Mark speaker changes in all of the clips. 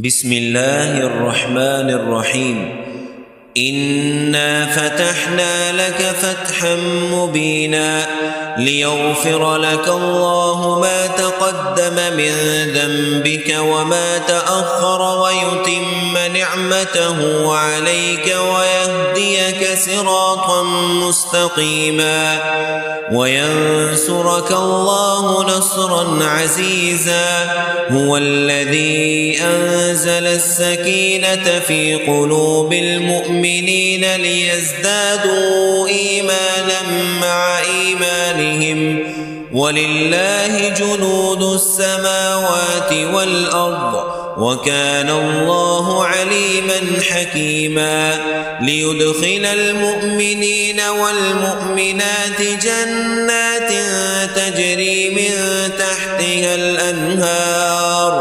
Speaker 1: بسم الله الرحمن الرحيم. إنا فتحنا لك فتحا مبينا ليغفر لك الله ما تقدم من ذنبك وما تأخر ويتم نعمته عليك ويهديك صراطا مستقيما وينصرك الله نصرا عزيزا. هو الذي أنزل السكينة في قلوب المؤمنين ليزدادوا إيمانا مع إيمانهم ولله جنود السماوات والأرض وكان الله عليما حكيما. ليدخل المؤمنين والمؤمنات جنات تجري من تحتها الأنهار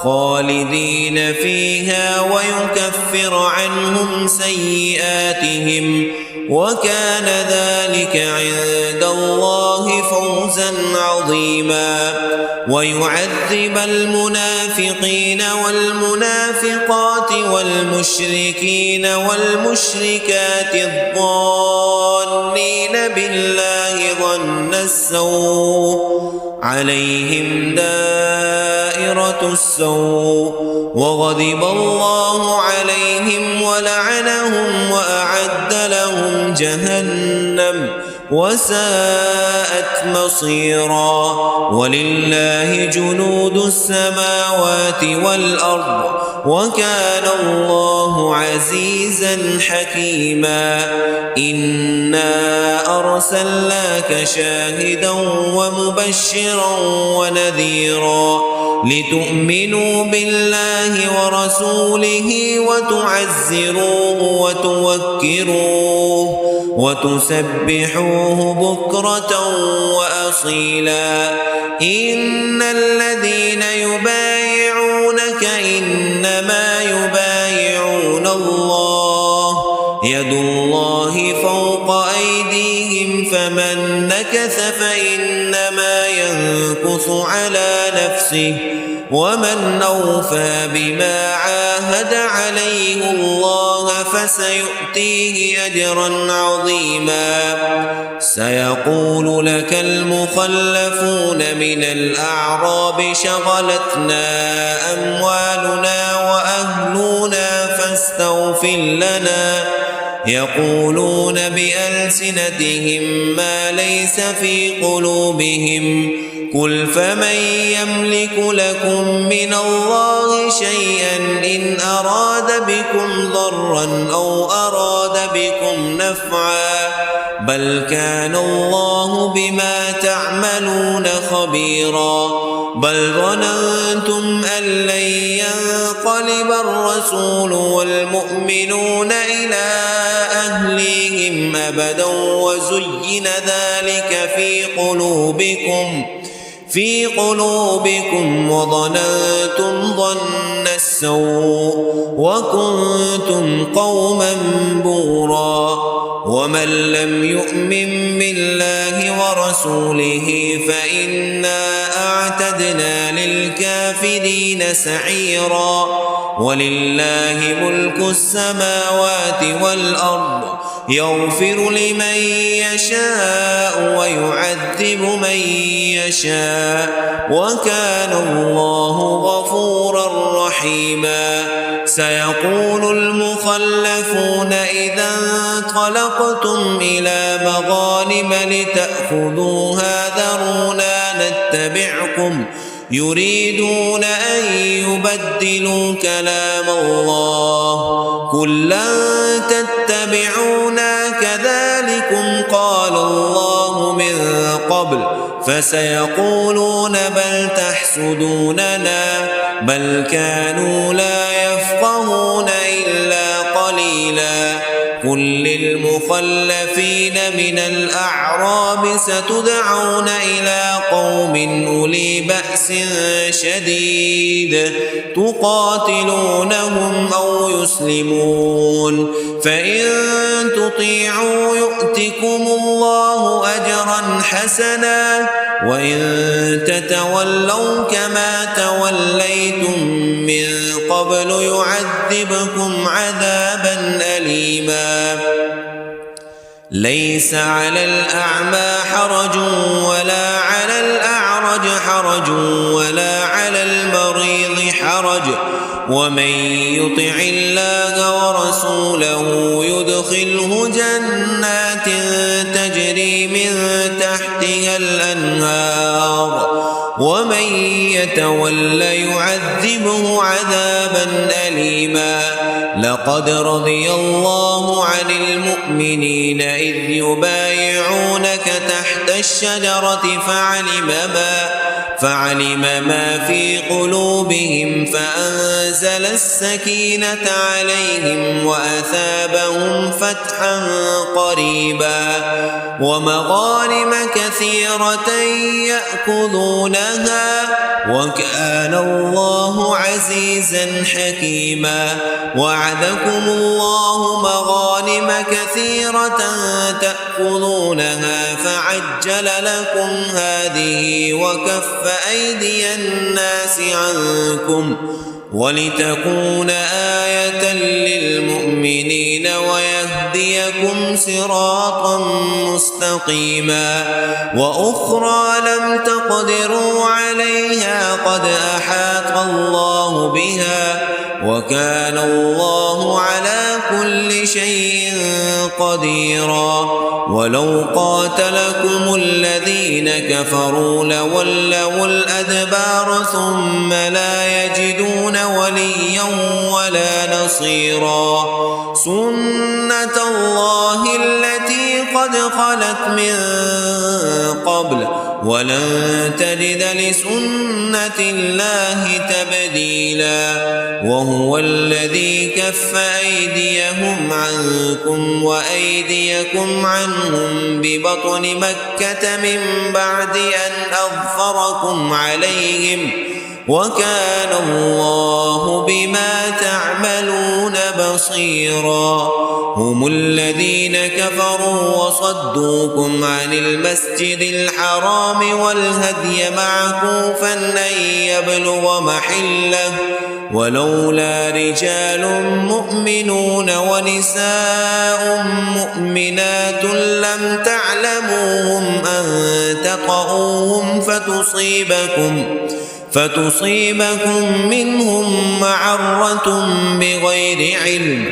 Speaker 1: خالدين فيها ويكفر عنهم سيئاتهم وكان ذلك عند الله فوزا عظيما. ويعذب المنافقين والمنافقات والمشركين والمشركات الظانين بالله ظن السوء عليهم دائرة السوء وغضب الله عليهم ولعنهم وأعد لهم جهنم وساءت مصيرا. ولله جنود السماوات والأرض وكان الله عزيزا حكيما. إنا أرسلناك شاهدا ومبشرا ونذيرا لتؤمنوا بالله ورسوله وتعزروه وتوكروه وتسبحوه بكرة وأصيلا. إن الذين يبايعونك إنما يبايعون الله يد الله فوق أيديهم فمن نكث فإنما ينكث على نفسه ومن أوفى بما عاهد عليه الله فسيؤتيه أجرا عظيما. سيقول لك المخلفون من الأعراب شغلتنا أموالنا وأهلنا فاستغفر لنا يقولون بألسنتهم ما ليس في قلوبهم قل فمن يملك لكم من الله شيئا إن أراد بكم ضرا أو أراد بكم نفعا بل كان الله بما تعملون خبيرا. بل ظننتم أن لن ينقلب الرسول والمؤمنون إلى أهليهم أبدا وزين ذلك في قلوبكم وظننتم ظن السوء وكنتم قوما بورا. ومن لم يؤمن بالله ورسوله فإنا أعتدنا للكافرين سعيرا. ولله ملك السماوات والأرض يغفر لمن يشاء ويعذب من يشاء وكان الله غفورا رحيما. سيقول المخلفون إذا انطلقتم إلى مغانم لتأخذوها ذرونا نتبعكم يريدون أن يبدلوا كلام الله قل لن تتبعونا كذلكم قال الله من قبل فسيقولون بل تحسدوننا بل كانوا لا يفقهون إلا قليلا. قل للمخلفين من الأعراب ستدعون إلى قوم أولي بأس شديد تقاتلونهم أو يسلمون فإن تطيعوا يؤتكم الله أجرا حسنا وإن تتولوا كما توليتم من قبل يعذبكم عذابا أليما ليس على الأعمى حرج ولا على الأعرج حرج ولا على المريض حرج ومن يطع الله ورسوله يدخله جنات تجري من تحتها الأنهار ومن يتول يعذبه عذابا أليما لقد رضي الله عن المؤمنين إذ يبايعونك تحت الشجرة فعلم ما في قلوبهم فأنزل السكينة عليهم وأثابهم فتحا قريبا ومغانم كثيرة يأخذونها وكان الله عزيزا حكيما وعدكم الله مغانم كثيرة تأخذونها فعجل لكم هذه وكف أيدي الناس عنكم ولتكون آية للمؤمنين ويهديكم صراطا مستقيما وأخرى لم تقدروا عليها قد أحاط الله بها وكان الله على كل شيء قديرا ولو قاتلكم الذين كفروا لولوا الأدبار ثم لا يجدون وليا ولا نصيرا سنة الله التي قد خلت من قبل ولن تجد لسنة الله تبديلا وهو الذي كف أيديهم عنكم وأيديكم عنهم ببطن مكة من بعد أن أظفركم عليهم وكان الله بما تعملون بصيرا هم الذين كفروا وصدوكم عن المسجد الحرام والهدي معكوفا أن يبلغ محله ولولا رجال مؤمنون ونساء مؤمنات لم تعلموهم أن تطؤوهم فتصيبكم منهم معرة بغير علم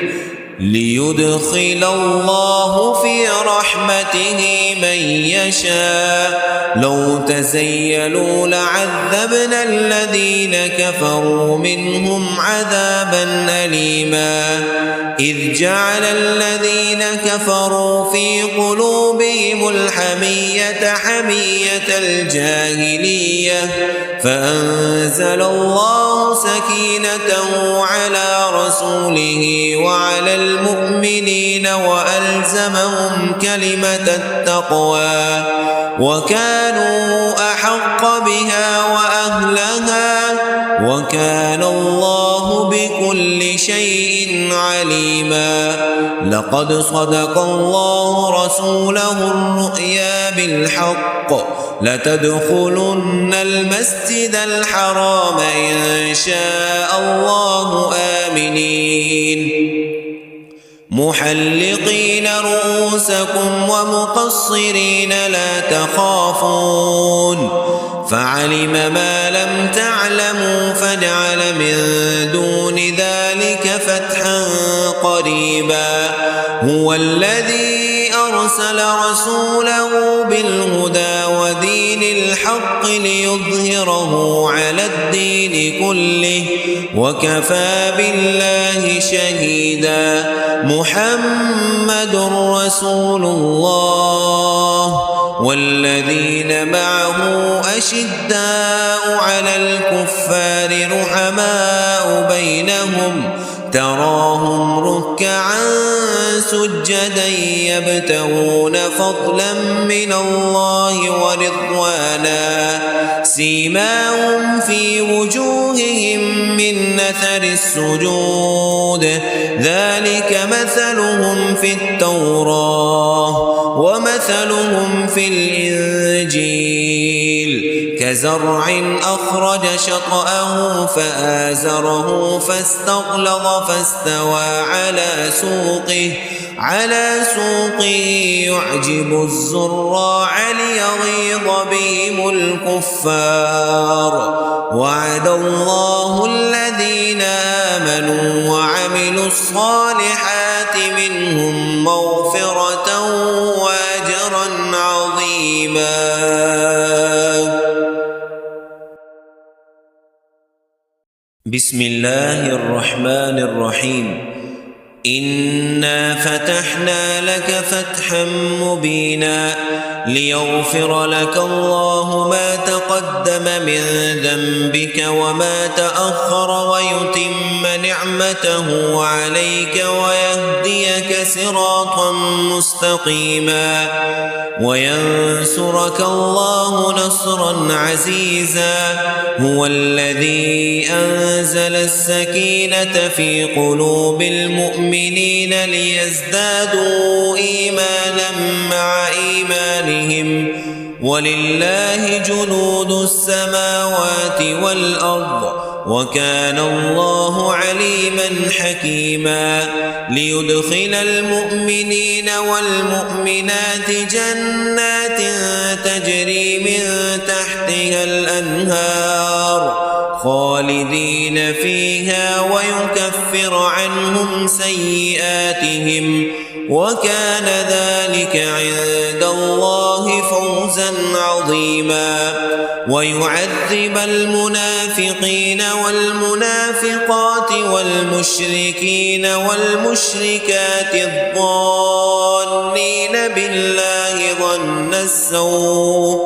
Speaker 1: ليدخل الله في رحمته من يشاء لو تزيلوا لعذبنا الذين كفروا منهم عذابا أليما إذ جعل الذين كفروا في قلوبهم الحمية حمية الجاهلية فأنزل الله سكينته على رسوله وعلى المؤمنين وألزمهم كلمة التقوى وكانوا أحق بها وأهلها وكان الله بكل شيء عليما لقد صدق الله رسوله الرؤيا بالحق لتدخلن المسجد الحرام إن شاء الله آمنين محلقين رؤوسكم ومقصرين لا تخافون فعلم ما لم تعلموا فجعل من دون ذلك فتحا قريبا هو الذي أرسل رسوله بالهدى ودين الحق ليظهره على الدين كله وكفى بالله شهيدا محمد رسول الله والذين معه أشداء على الكفار رحماء بينهم تراهم ركعا سجدا يبتغون فضلا من الله ورضوانا سيماهم في وجوههم من أثر السجود ذلك مثلهم في التوراة ومثلهم في الإنجيل كزرع أخرج شطأه فآزره فاستغلظ فاستوى على سوقه يعجب الزراع ليغيظ بهم الكفار وعد الله الذين آمنوا وعملوا الصالحات منهم مغفرة وأجرا عظيما. بسم الله الرحمن الرحيم. إنا فتحنا لك فتحا مبينا ليغفر لك الله ما تقدم من ذنبك وما تأخر ويتم نعمته عليك ويهديك صراطا مستقيما وينصرك الله نصرا عزيزا. هو الذي أنزل السكينة في قلوب المؤمنين ليزدادوا إيمانا مع إيمانهم ولله جنود السماوات والأرض وكان الله عليما حكيما. ليدخل المؤمنين والمؤمنات جنات تجري من تحتها الأنهار خالدين فيها ويكفر عنهم سيئاتهم وكان ذلك عند الله فوزا عظيما. ويعذب المنافقين والمنافقات والمشركين والمشركات الظانين بالله ظن السوء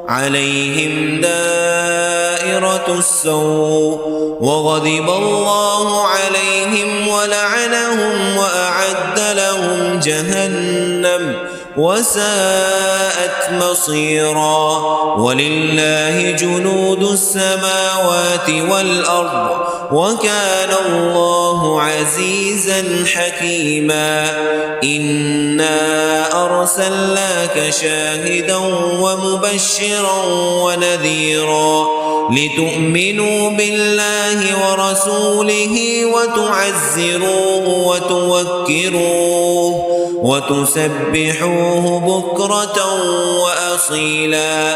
Speaker 1: عليهم دائرة السوء وغضب الله عليهم ولعنهم وأعد لهم جهنم وساءت مصيرا. ولله جنود السماوات والأرض وكان الله عزيزا حكيما. إنا أرسلناك شاهدا ومبشرا ونذيرا لتؤمنوا بالله ورسوله وتعزروه وتوكروه وتسبحوه بكرة وأصيلا.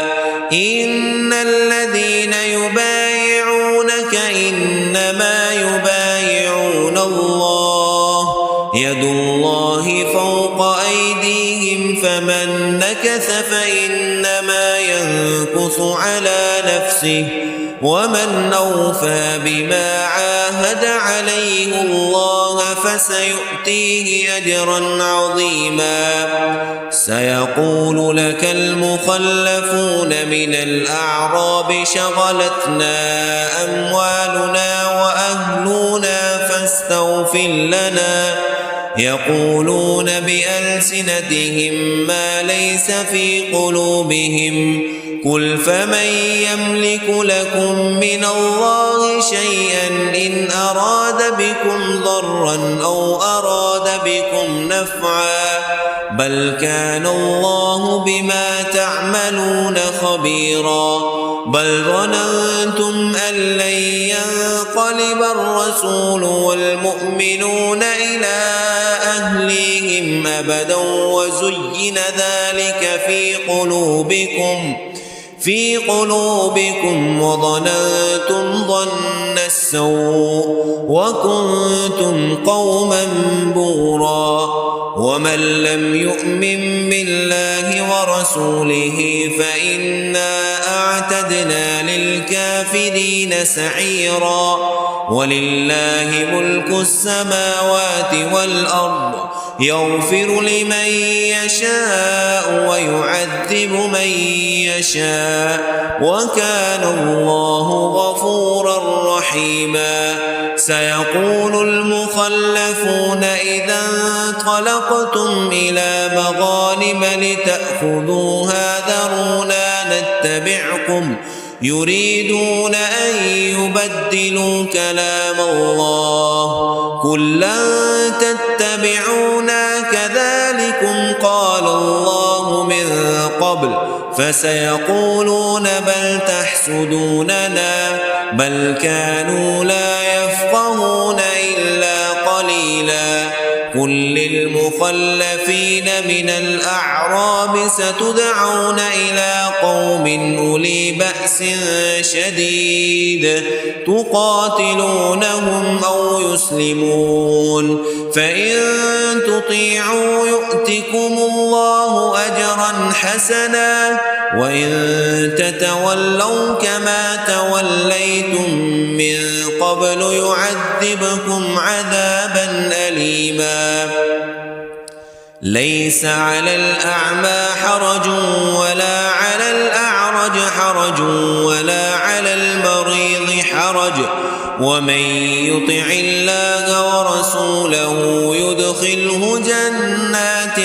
Speaker 1: إن الذين يبايعونك إنما يبايعون الله يد الله فوق أيديهم فمن نكث فإنما ينكث على نفسه ومن أوفى بما عاهد عليه الله فسيؤتيه أجرا عظيما. سيقول لك المخلفون من الأعراب شغلتنا أموالنا وأهلنا فاستغفر لنا يقولون بألسنتهم ما ليس في قلوبهم قل فمن يملك لكم من الله شيئا إن أراد بكم ضرا أو أراد بكم نفعا بل كان الله بما تعملون خبيرا. بل ظننتم أن لن ينقلب الرسول والمؤمنون إلى أهليهم أبدا وزين ذلك في قلوبكم وظننتم ظن السوء وكنتم قوما بورا. ومن لم يؤمن بالله ورسوله فإنا أعتدنا للكافرين سعيرا. ولله ملك السماوات والأرض يغفر لمن يشاء ويعذب من يشاء وكان الله غفورا رحيما. سيقول المخلفون إذا انطلقتم إلى مغانم لتأخذوها ذرونا نتبعكم يريدون أن يبدلوا كلام الله قل لن تتبعونا كذلكم قال الله من قبل فسيقولون بل تحسدوننا بل كانوا لا يفقهون إلا قليلا قل للمخلفين من الأعراب ستدعون إلى قوم أولي بأس شديد تقاتلونهم أو يسلمون فإن تطيعوا يؤتكم الله أجرا حسنا وإن تتولوا كما توليتم من قبل يعذبكم عذابا أليما ليس على الأعمى حرج ولا على الأعرج حرج ولا على المريض حرج ومن يطع الله ورسوله يدخله جنات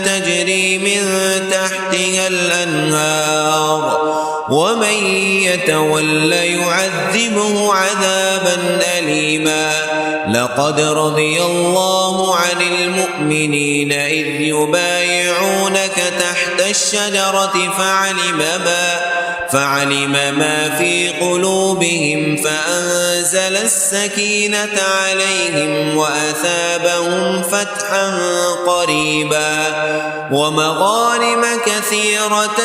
Speaker 1: تجري من تحتها الأنهار ومن يتول يعذبه عذابا أليما لقد رضي الله عن المؤمنين إذ يبايعونك تحت الشجرة فعلم ما في قلوبهم فأنزل السكينة عليهم وأثابهم فتحا قريبا ومغانم كثيرة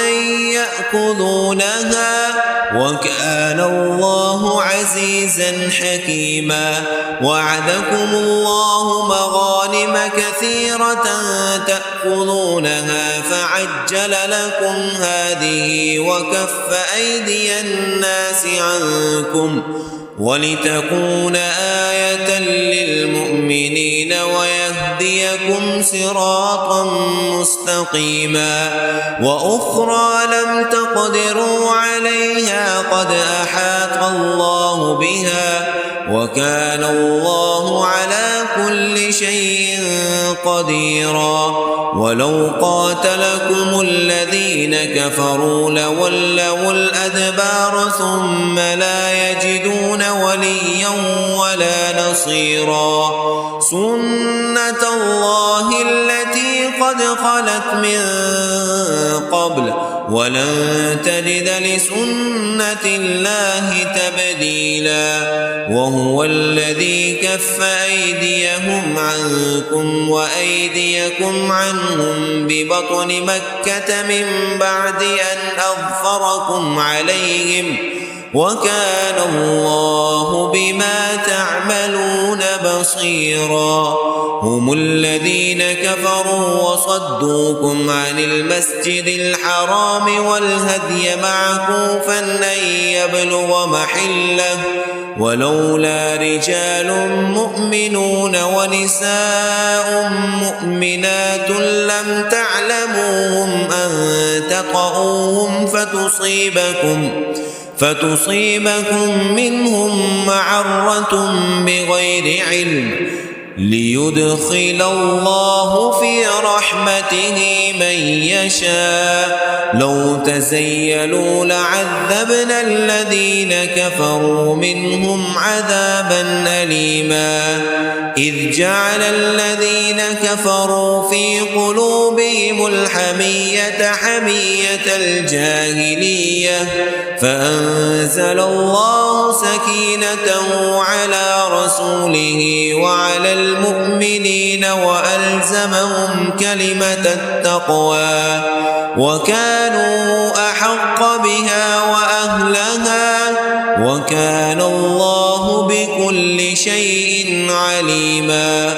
Speaker 1: يأخذونها وكان الله عزيزا حكيما وعدكم الله مغانم كثيرة تأخذونها فعجل لكم هذه وكف أيدي الناس عنكم ولتكون آية للمؤمنين ويهديكم صراطا مستقيما وأخرى لم تقدروا عليها قد أحاط الله بها وكان الله على كل شيء قديرا ولو قاتلكم الذين كفروا لولوا الأدبار ثم لا يجدون وليا ولا نصيرا سنة الله التي قد خلت من قبل ولن تجد لسنة الله تبديلا وهو الذي كف أيديهم عنكم وأيديكم عنهم ببطن مكة من بعد أن أظفركم عليهم وكان الله بما تعملون بصيرا هم الذين كفروا وصدوكم عن المسجد الحرام والهدي معكوفا أن يبلغ محله ولولا رجال مؤمنون ونساء مؤمنات لم تعلموهم أن تطؤوهم فتصيبكم منهم معرة بغير علم ليدخل الله في رحمته من يشاء لو تزيلوا لعذبنا الذين كفروا منهم عذابا أليما إذ جعل الذين كفروا في قلوبهم الحمية حمية الجاهلية فأنزل الله سكينته على رسوله وعلى المؤمنين وألزمهم كلمة التقوى وكانوا أحق بها وأهلها وكان الله بكل شيء عليما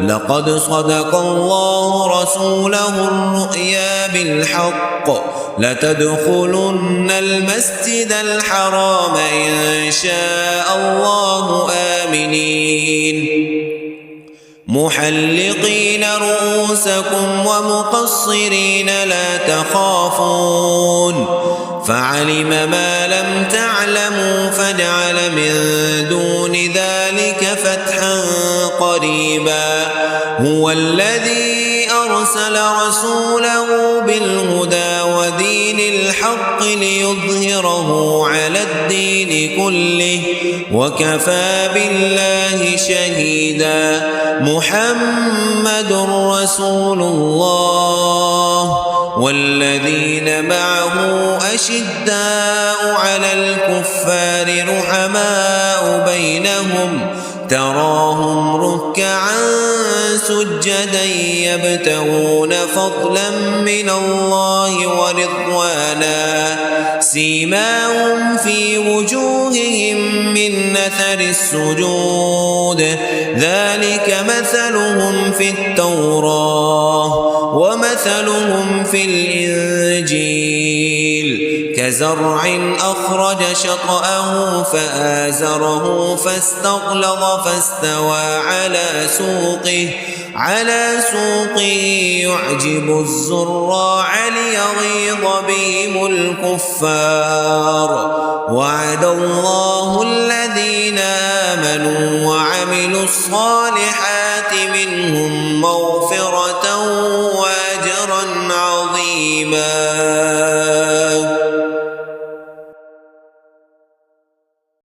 Speaker 1: لقد صدق الله رسوله الرؤيا بالحق لتدخلن المسجد الحرام إن شاء الله آمنين محلقين رؤوسكم ومقصرين لا تخافون فعلم ما لم تعلموا فجعل من دون ذلك فتحا قريبا هو الذي أرسل رسوله بالهدى ودين الحق ليظهره على الدين كله وكفى بالله شهيدا محمد رسول الله والذين معه أشداء على الكفار رحماء بينهم تراهم ركعا سجدا يبتغون فضلا من الله ورضوانا سيماهم في وجوههم من أثر السجود ذلك مثلهم في التوراة ومثلهم في الإنجيل كزرع أخرج شطأه فآزره فاستغلظ فاستوى على سوقه يعجب الزراع ليغيظ بهم الكفار وعد الله الذين آمنوا وعملوا الصالحات منهم مغفرة وأجرا عظيما.